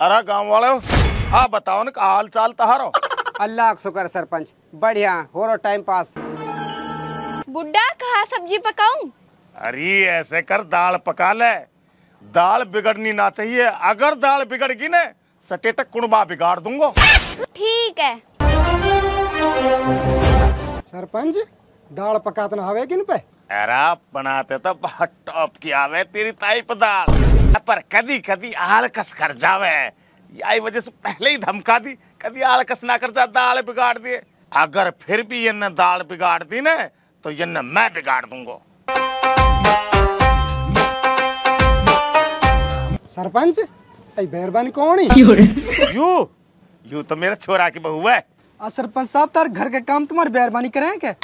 अरे गांव वाले आप बताओ ना हाल चाल तहारो। अल्लाह का शुक्र सरपंच, बढ़िया हो रहा टाइम पास। बुड्ढा कहाँ सब्जी पकाऊं? अरे ऐसे कर दाल पका ले, दाल बिगड़नी ना चाहिए। अगर दाल बिगड़गी ना सटे तक कुणबा बिगाड़ दूंगा। ठीक है। सरपंच दाल पकाते ना हवे किन पे? अरे बनाते तो बहुत टॉप की आवे तेरी ताइप दाल, पर कदी कदी आलकस कर जावे। यही वजह से पहले ही धमका दी, कदी आलकस ना कर जा दाल बिगाड़ दिए। अगर फिर भी ये न दाल बिगाड़ दी ना तो ये न मैं बिगाड़ दूंगा। सरपंच मेहरबानी कौन है? यू तो मेरा छोरा की बहू है। सरपंच साहब तार घर के काम तुम्हारी मेहरबानी करें क्या?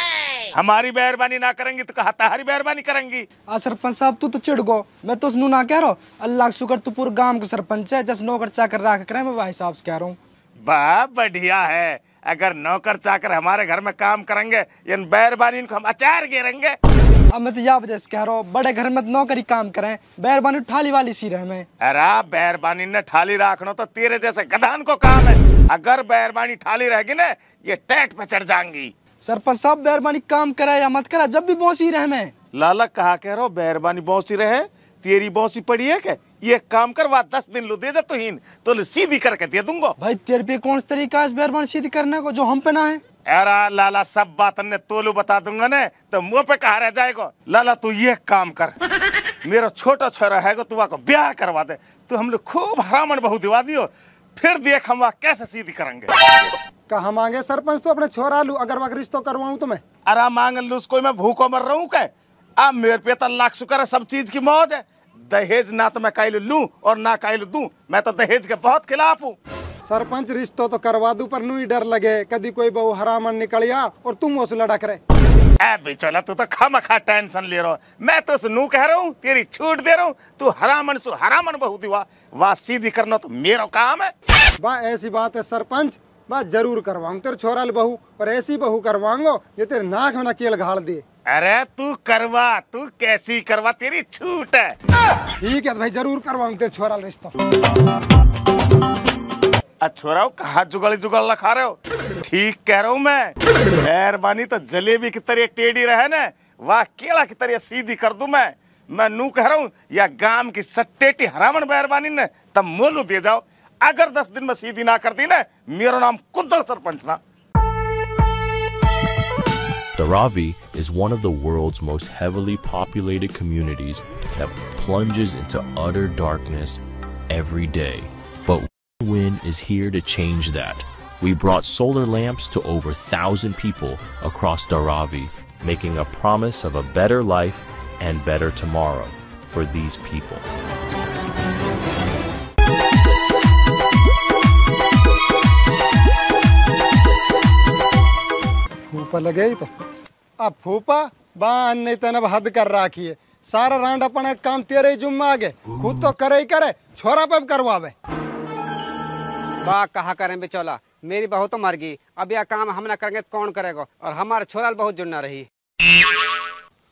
हमारी मेहरबानी ना करेंगी तो कहा तारी मेहरबानी करेंगी। सरपंच साहब तू तो चिढ़ गो, मैं तो उसनू ना कह रहा हूँ। अल्लाह का शुक्र तू पूरे गांव के सरपंच है, जस नौकर चाकर रख करे मैं वही हिसाब से कह रहा हूँ। वाह बढ़िया है, अगर नौकर चाकर हमारे घर में काम करेंगे इन मेहरबानी को हम अचार गिरेंगे। अब मैं तो यह वजह से कह रहा हूँ, बड़े घर में नौकरी काम करें, मेहरबानी थाली वाली सी रहे में। अरे मेहरबानी ने थाली रखना तो तेरे जैसे गधान को काम है। अगर मेहरबानी थाली रहेगी ना ये टेट पे चढ़ जाएंगी। सरपंच साहब मेहरबानी काम करे या मत करे, जब भी बौसी रहे में। लाला कहा कह रहा हूँ मेहरबानी बौसी रहे, तेरी बौसी पड़ी है क्या? ये काम करवा 10 दिन लो दे जा तो सीधी करके दे दूंगा। भाई तेरे पे कौन सा तरीका है मेहरबानी सीधी करने को जो हम पे ना है? अरे लाला सब बात ने तोलू बता दूंगा ना तो मुंह पे कहा रह जाएगा। लाला तू ये काम कर, मेरा छोटा छोरा है तू को ब्याह करवा दे, तू हम लोग खूब हरामन बहू दिवा दियो, फिर देख हम कैसे सीधी करेंगे। कहा मांगे सरपंच तो अपने छोरा लू, अगर वह रिश्तों करवाऊं तो मैं? अरे मांग लू कोई मैं भूखो मर रहा हूँ क्या? अब मेरे पे तो लाख शुक्र है, सब चीज की मौज है। दहेज ना तो मैं काइल लूं और ना काइल दूं, मैं तो दहेज के बहुत खिलाफ हूँ। सरपंच रिश्तों तो करवा दूं पर नू ही डर लगे कभी कोई बहू हरामन निकलिया और तुम उस लड़क रहे। बेचोला तू तो खामखा टेंशन ले रहा हो, मैं तो नू कह रहा हूँ तेरी छूट दे रहा हूँ, तू हरामन बहू दिवा वाह सीधी करना तो मेरा काम है। वाह ऐसी बात है सरपंच, बात जरूर करवाऊंगा तेरे छोरा बहू, पर ऐसी बहू करवाऊंगा ये तेरे नाक में ना केल घाल दे। अरे तू करवा, तू कैसी करवा तेरी छूट है। ठीक है भाई जरूर करवाऊंगा तेरे छोरा रिश्ता। छोरा कहा जुगल लखा रहे हो? ठीक कह रहा हूँ मैं, मेहरबानी तो जलेबी की तरह टेढ़ी रहे ना वाह केला की तरह सीधी कर दूं मैं नू कह रहा हूँ या गांव की सट्टेटी हरामन मेहरबानी ने तब मोलू दे जाओ। अगर 10 दिन में सीधी ना कर दी ना मेरा नाम कुद्दल सरपंच ना। Dharavi is one of the world's most heavily populated communities that plunges into utter darkness every day. But Win is here to change that. We brought solar lamps to over 1,000 people across Dharavi, making a promise of a better life and better tomorrow for these people. फूफा लगे ही तो अब फूफा बान नहीं तन हद कर रखी है, सारा रांड अपना काम तेरे ही जुम्मा आगे, खुद तो करे ही करे, छोरा पे करवावे। वाह कहा करें बेचौला, मेरी बहू तो मर गई, अब यह काम हम ना करेंगे तो कौन करेगा, और हमारे छोरा बहुत जुड़ना रही।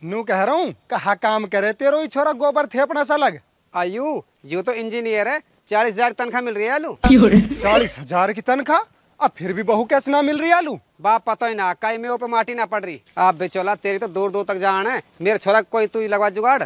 नू कह रहा हूँ कहा काम करे तेरो ही छोरा गोबर थे अपना सा लग। आयु यू तो इंजीनियर है, 40,000 तनख्वाह मिल रही है आलू। 40,000 की तनख्वाह, अब फिर भी बहू कैसे ना मिल रही आलू? बाप पता ही ना कई में ऊपर माटी ना पड़ रही। आप बेचौला तेरी तो दूर दूर तक जान है, मेरे छोरा कोई तू लगवा जुगाड़।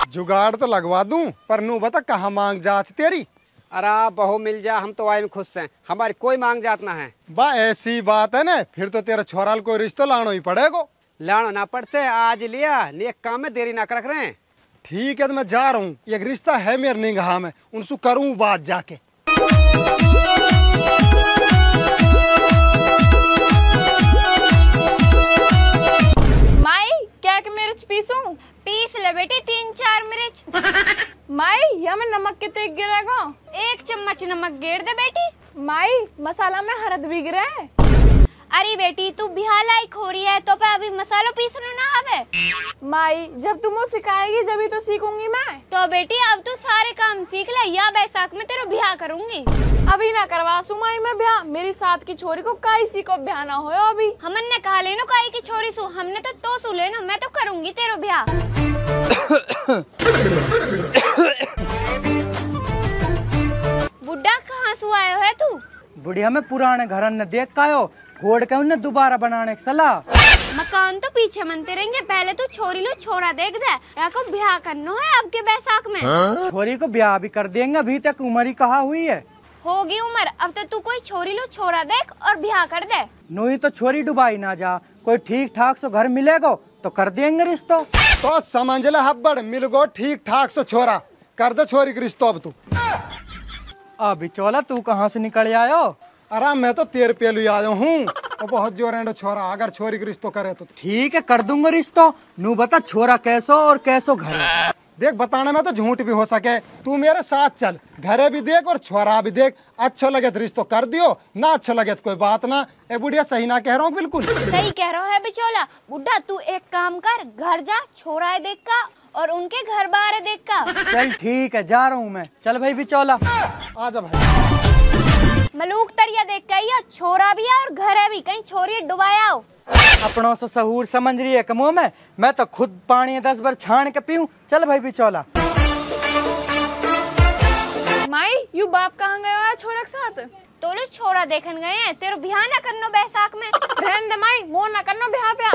जुगाड़ तो लगवा दूं पर नू बता कहाँ मांग जात तेरी? अरे बहू मिल जा हम तो आए में खुश हैं, हमारी कोई मांग जात ना है। बा ऐसी बात है ना, फिर तो तेरा छोराल कोई रिश्ता लानो ही पड़ेगा। लानो ना पड़ से आज लिया, नेक काम में देरी ना कर रहे हैं। ठीक है तो मैं जा रहा हूँ, एक रिश्ता है मेरे निगाह में, उनसे करूँ बात जाके। माई क्या कि मिर्च पीसूं? पीस ले बेटी 3-4 मिर्च। माई यह में नमक कितने गिरेगा? 1 चम्मच नमक गिर दे बेटी। माई मसाला में हरद भी गिरे। अरे बेटी तू बिहार लायक हो रही है तो पे अभी मसाला पीसना ना आवे। माई जब तुम सिखाएगी जब ही तो सीखूंगी मैं। तो बेटी अब तू सारे काम सीख ले, या बैसाख में तेरा ब्याह करूंगी। अभी ना करवा सुमाई में ब्याह, मेरी साथ की छोरी को काई सी को ब्याह ना हो अभी। हमन ने कहा लेनो काई की छोरी सु, हमने तो सु लेनो, मैं तो करूंगी तेरा ब्याह। बुड्ढा बुढ़िया में पुराने घर न देख कायो फोड़ के उन्हें दोबारा बनाने की सलाह। मकान तो पीछे मनते रहेंगे, पहले तो छोरी लो छोरा देख दे, या को ब्याह करना है अब के बैसाख में। छोरी को ब्याह भी कर देंगे, अभी तक उम्र ही कहा हुई है। होगी उम्र, अब तो तू कोई छोरी लो छोरा देख और ब्याह कर दे। नोई तो छोरी डुबाई ना जा, कोई ठीक ठाक सो घर मिलेगो तो कर देंगे रिश्तो। तो समझ ले हब्बड़, मिल गो ठीक ठाक सो छोरा, कर दे छोरी के रिश्तो अब तू। अभी चोला तू कहाँ से निकल आयो? अरे मैं तो तेरे पेलू आयो हूँ, और बहुत जोर है छोरा, अगर छोरी के रिश्तो करे तो ठीक है कर दूंगा रिश्तो। नू बता छोरा कैसो और कैसो घर है? देख बताने में तो झूठ भी हो सके, तू मेरे साथ चल, घरे भी देख और छोरा भी देख, अच्छा लगे तो रिश्तो कर दियो, ना अच्छा लगे तो कोई बात ना। ए बुढ़िया सही ना कह रहा हूँ? बिल्कुल सही कह रहा है बिचौला। बुढ़ा तू एक काम कर, घर जा, छोरा है देख का और उनके घर बाहर है देख का। चल ठीक है जा रहा हूँ मैं, चल भाई बिचौला। आजा भाई। मलूक तरिया देख के आइयो, छोरा भी है और घर है भी, कहीं छोरी डुबाया हो। अपनों से सहूर समझ रही है कमो में, मैं तो खुद पानी 10 बार छान के पीऊं। चल भाई बिचौला। माई यू बाप कहाँ गए हो छोरा के साथ? तो लो छोरा देखन गए हैं, तेरे ब्याह ना करनो बैसाख में। रहन दे माई, मोह ना करनो ब्याह पे।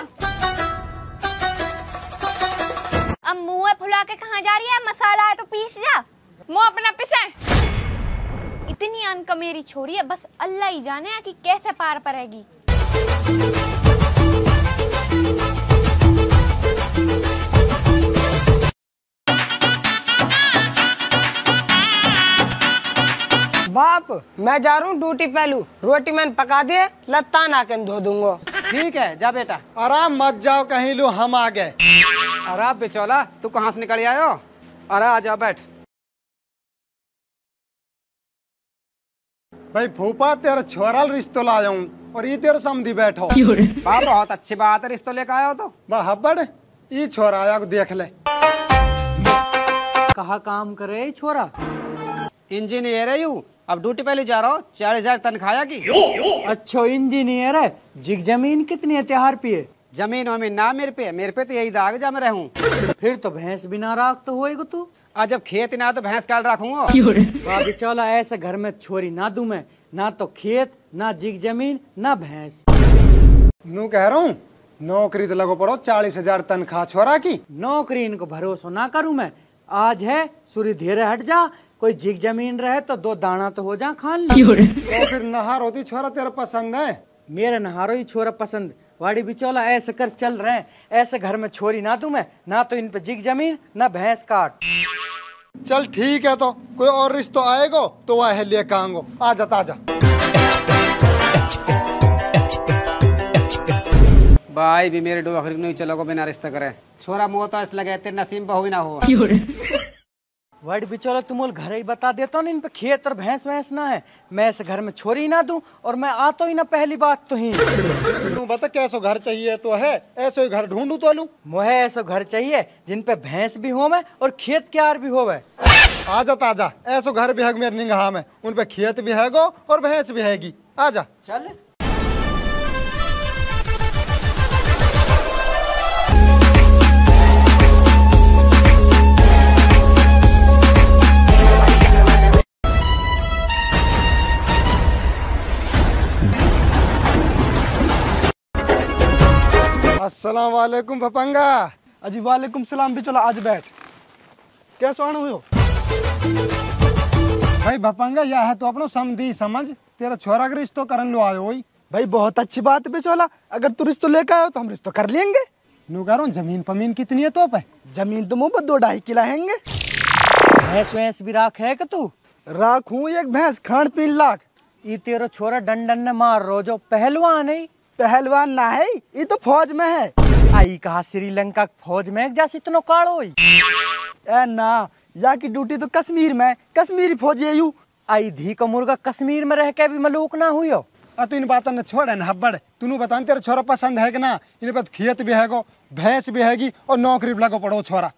अब मुँह फुला के कहाँ जा रही है? मसाला है तो पीस जा। मुँह अपना पिसे। इतनी अनका मेरी छोरी है, बस अल्लाह ही जाने कि कैसे पार पड़ेगी। बाप मैं जा रहा हूँ ड्यूटी पहलू, रोटी मैंने पका दिए, लत्ता ना के धो दूंगा। ठीक है जा बेटा। आराम मत जाओ कहीं, लो हम आ गए। अरे बिचौला तू कहाँ से निकल आयो? अरे आ जा बैठ। भाई फूफा तेरा छोरा रिश्तो लाया हूँ और ये तेरे समधी बैठो। बहुत अच्छी बात है, रिश्तो लेकर आयो तो। वाह हब्बड़, ये छोरा आया को देख ले। कहाँ काम करे ये छोरा? इंजीनियर है यू, अब ड्यूटी पहले जा रहा हूँ, 40,000 तनख्वाह की। अच्छा इंजीनियर है, जिग जमीन कितनी है त्योहार पिए? जमीन वमीन ना मेरे पे तो यही दाग जा मैं रहूँ। फिर तो भैंस भी ना राख तो होएगा तू। आज जब खेत ना तो भैंस काल रखूंगा। बिचौला ऐसे घर में छोरी ना दूं मैं, ना तो खेत ना जिग जमीन ना भैंस। नू कह रहा हूँ नौकरी तो लगो पड़ो, 40,000 तनख्वाह छोरा की। नौकरी इनको भरोसा ना करूं मैं। आज है सूर्य धीरे हट जा, कोई जिग जमीन रहे तो 2 दाना तो हो जा खान ली। तो फिर नहार होती छोरा तेरा पसंद है? मेरे नहारो ही छोरा पसंद। वाड़ी बिचौला ऐसे कर चल रहे हैं, ऐसे घर में छोरी ना दूं मैं, ना तो इन पे जिग जमीन ना भैंस काट। चल ठीक है, तो कोई और रिश्तो आएगो तो वह लेकर आऊंगो। आजा ताजा। भाई भी मेरे डोखरी नहीं चलोगे बिना रिश्ता करे। छोरा मुँह तो इस लगे तेरे नसीब बहु ना हो। वाड़ी बिचौला तुम घर ही बता देता हूँ, इन पे खेत और भैंस वैंस ना है, मैं ऐसे घर में छोरी ना दूं और मैं आता ही ना। पहली बात तो ही तू बता कैसो घर चाहिए तो है, ऐसे ही घर ढूंढू तो लूं। मोहे ऐसा घर चाहिए जिन पे भैंस भी होवे और खेत क्यार भी होवे। आजा ताजा, ऐसो घर भी है मेरे निगाह में, उन पे खेत भी हैगो और भैंस भी हैगी। आजा चल। अस्सलाम वालेकुम भपंगा। अजी वालेकुम सलाम बिचौला, आज बैठ। कैसे आना हुए हो? भाई भपंगा यह है तो अपनो समझी समझ, तेरा छोरा का रिश्तो करन लो आयो होई। भाई बहुत अच्छी बात है बिचौला, अगर तू रिश्तो लेकर आयो तो हम रिश्तो कर लेंगे। नू कह रहा हूँ जमीन पमीन कितनी है तो पे? जमीन तो मुँह पर 2-2.5 किला हैंगे। भैंस वैंस भी राख है कि तू? राखू एक भैंस, खान 3 लाख। ये तेरा छोरा डंडन ने मार रो जो पहलवान है। पहलवान ना है, ये तो फौज में है। आई कहा श्रीलंका फौज में जैसे इतना काड़ो ही। ए ना, या की ड्यूटी तो कश्मीर में, कश्मीरी फौजी है यू। आई धी का मुर्गा कश्मीर में रह के भी मलूक ना हुई हो। तू इन बातों ने छोड़ है हब्बड़, तूने बता तेरा छोरा पसंद है कि ना? इन पर खेत भी हैगो, भैंस भी हैगी और नौकरी भी लगो पड़ो छोरा।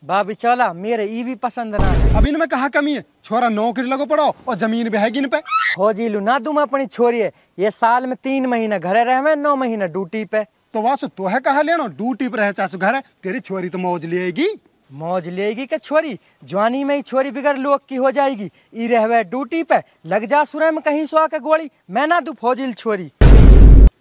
बा बिचौला मेरे ई भी पसंद ना है। अब इनमें कहा कमी है? छोरा नौकरी लगो पड़ो और जमीन भी हैगी इन पे। फौजी लू ना दूं मैं अपनी छोरी है, ये साल में 3 महीने घरे रहे, 9 महीने ड्यूटी पे। तो वासु तो है कहा लेनो, ड्यूटी पर रहे चासु घर है, तेरी छोरी तो मौज लेगी। मौज लेगी के छोरी, जवानी में ही छोरी बिगड़ लोग की हो जाएगी। ई रहवे ड्यूटी पे, लग जा सुरे में कहीं सो के गोली, मैं ना तू फौजिल छोरी।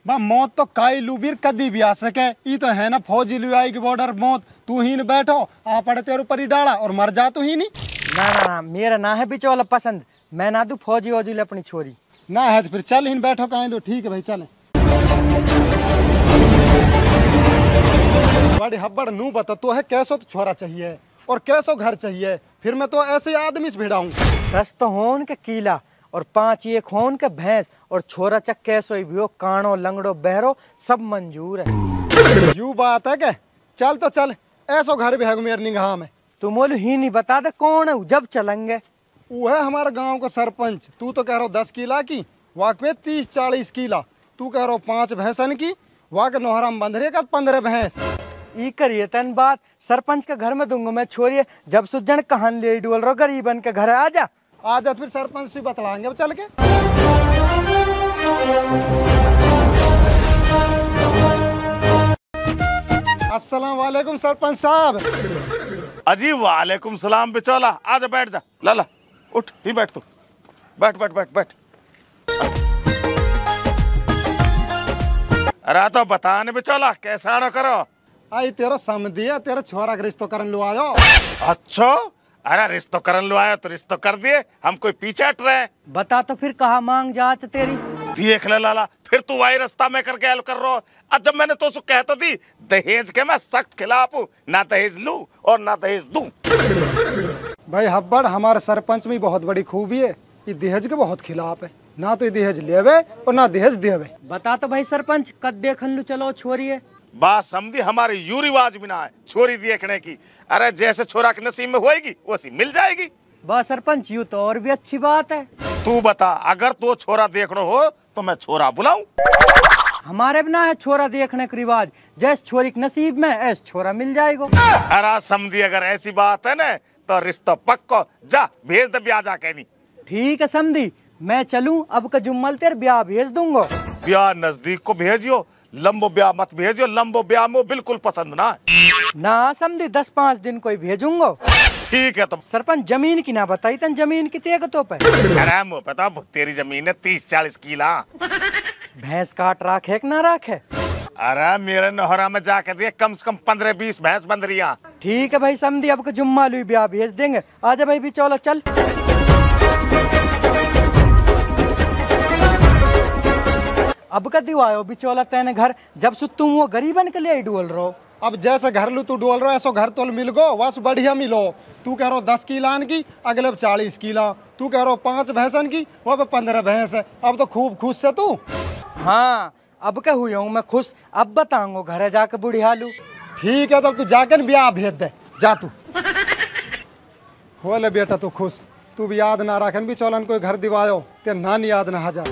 बा मौत तो काई लूबीर कदी भी आ सके, ई तो है ना फौजी लू आएगी बॉर्डर मौत। तू ही न बैठो आ पड़े तेरे ऊपर ही डाला और मर जा तू ही नहीं। ना ना ना, मेरा ना है बिचौला पसंद, मैं ना तू फौजी वौजी अपनी छोरी। ना है तो फिर चल ही बैठो कहीं लो। ठीक है भाई चले। बड़ी हब्बड़ नू बता तो है कैसो तो छोरा चाहिए और कैसो घर चाहिए, फिर मैं तो ऐसे आदमी से भिड़ाऊं। 10 तो होन के कीला और 5 एक होन के भैंस और छोरा चक कैसो ही भी हो, कानो लंगड़ो बहरो सब मंजूर है। यू बात है के चल तो चल, ऐसो घर भी है मेरी निगाह में। तुम बोलो ही नहीं बता दे कौन है जब चलेंगे। वो है हमारे गांव का सरपंच। तू तो कह रहा 10 किला की, वाक में 30-40 किला। तू कह रहा 5 भैंसन की, वाक नोहरा में बंधरे का 15 भैंस। ई करिए तन बात, सरपंच के घर में दूंगा मैं छोरिए, जब सुजन कहान ले डोल रहो गरीबन के घर आ जा। आ जा फिर सरपंच से बतलाएंगे चल के। अस्सलाम वालेकुम सरपंच साहब। अजी वालेकुम सलाम बिचौला, आजा बैठ जा। लाला उठ ही बैठ तू, बैठ बैठ बैठ बैठ। अरे तो बता ने बिचौला कैसा आड़ो करो। आई तेरा समझी है, तेरा छोरा का रिश्तो करन लो आयो। अच्छा, अरे रिश्तो करन लो आया तो रिश्तो कर दिए, हम कोई पीछे हट रहे। बता तो फिर कहा मांग जात तेरी। देख ले लाला, फिर तू वही रास्ता में करके हेल्प कर रहा। अब जब मैंने तो कह तो दी दहेज के, मैं सख्त खिलाफ हूँ, ना दहेज लूं और ना दहेज दूं। भाई हब्बड़ हमारे सरपंच में बहुत बड़ी खूबी है, ये दहेज के बहुत खिलाफ है। ना तो ये दहेज लेवे और ना दहेज देवे। बता तो भाई सरपंच कद देखन लू चलो छोरिए। बात समझी, हमारे यू रिवाज भी ना है छोरी देखने की। अरे जैसे छोरा के नसीब में होएगी वैसी मिल जाएगी। बस सरपंच यू तो और भी अच्छी बात है। तू बता, अगर तू छोरा देखना हो तो मैं छोरा बुलाऊं? हमारे बिना है छोरा देखने का रिवाज, जैस छोरी के नसीब में ऐस छोरा मिल जाएगा। अरे समझी, अगर ऐसी बात है ना तो रिश्ता पक्को, जा भेज दे ब्याह जाके। नहीं ठीक है समझी, मैं चलूं अब का जुम्मल तेरे ब्याह भेज दूंगा। ब्याह नजदीक को भेजियो, लंबो ब्याह मत भेजियो, लंबो ब्याह में बिल्कुल पसंद ना है। ना समझी 10-5 दिन कोई भेजूंगा। ठीक है तो सरपंच जमीन की ना बताई तन, जमीन की तेगतों पे। अरे मुँह पता तेरी जमीन है 30-40 किला। भैंस काट राख है कि ना राख है? अरे मेरे नोहरा में जाके देख, कम से कम 15-20 भैंस बंध रही है। ठीक है भाई समझी, अब का जुम्मा लुई ब्याह भेज देंगे। आजा भाई बिचौला चल। अब का दिवायो बिचौला तेने घर, जब से तुम वो गरीबन के लिए डोल रहो। अब जैसे घर लू तू डोल रहा है ऐसो घर तो मिल गो, बस बढ़िया मिलो। तू कह रहा 10 किलान की, अगले 40 किला। तू कह रहा 5 भैंसन की, वो पे 15 भैंस है। अब तो खूब खुश है तू। हाँ अब क्या हुआ हूँ मैं खुश, अब बताऊंगा घर जाके बुढ़िया लू। ठीक है तब तू जाके ब्याह भेज दे, जा तू। हो ले बेटा तू खुश, तू भी याद ना रखन भी चौलन कोई घर दिवायो, ते नानी याद ना जा।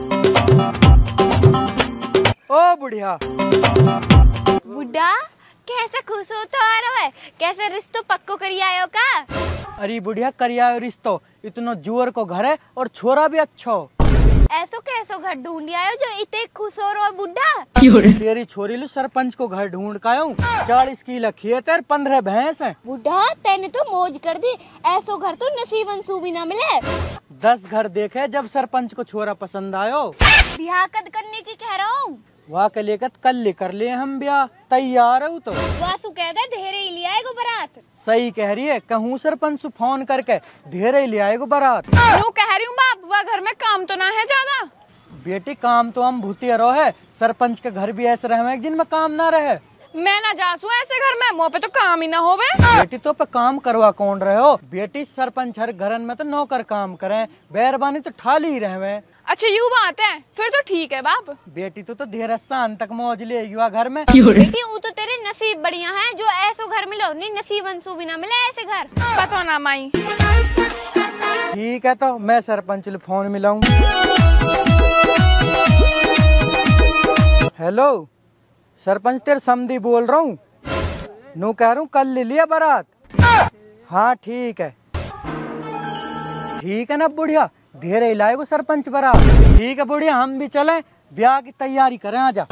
ओ बुढ़िया। बुढ़ा कैसे खुश हो तो आ रहा है, कैसे रिश्तो पक्को करी आयो का? अरे बुढ़िया करिया रिश्तो, इतना जोर को घर है और छोरा भी अच्छो। ऐसो कैसो घर ढूंढ आयो जो इतने खुश हो रहा बुढ़ा? तेरी छोरी लू सरपंच को घर ढूंढ का आऊं, 40 किला खेत है, 15 भैंस है। बुढ़ा तेने तो मौज कर दी, ऐसो घर तो नसीबन सूबी ना मिले। 10 घर देखे जब सरपंच को छोरा पसंद आयो। ब्याह कद करने की कह रहा हूँ। वहाँ के लेकर कल लेकर ले हम ब्याह, तैयार है तो। वासु कहता है धेरे ही ले आएगो बारात। सही कह रही है, कहूँ सरपंच से फोन करके धेरे ही ले आएगो बारात। यूँ कह रही हूँ बाप, वह घर में काम तो ना है ज्यादा। बेटी काम तो हम भूतिया है, सरपंच के घर भी ऐसे रहे जिनमें काम ना रहे। मैं ना जासू ऐसे घर में, मुँह पे तो काम ही ना होवे। बेटी तो पे काम करवा कौन रहे हो? बेटी सरपंच हर घरन में तो नौकर काम करें, बैरबानी तो ठाली ही रहे। अच्छा यूँ बात है, फिर तो ठीक है बाप। बेटी तो धीरे शान तक मौज ले घर में। बेटी वो तो तेरे नसीब बढ़िया है जो ऐसो घर मिलो, नहीं नसीब अंसू भी ना मिले ऐसे घर। पता ना माई। ठीक है तो मैं सरपंच ले फोन मिलाऊं। हेलो सरपंच तेरे समधी बोल रहा हूँ, नू कह रहा हूँ कल ले लिया बारात। हाँ ठीक है ना बुढ़िया, धेरे लाएगो सरपंच बारात। ठीक है बुढ़िया, हम भी चले, ब्याह की तैयारी करें, आजा।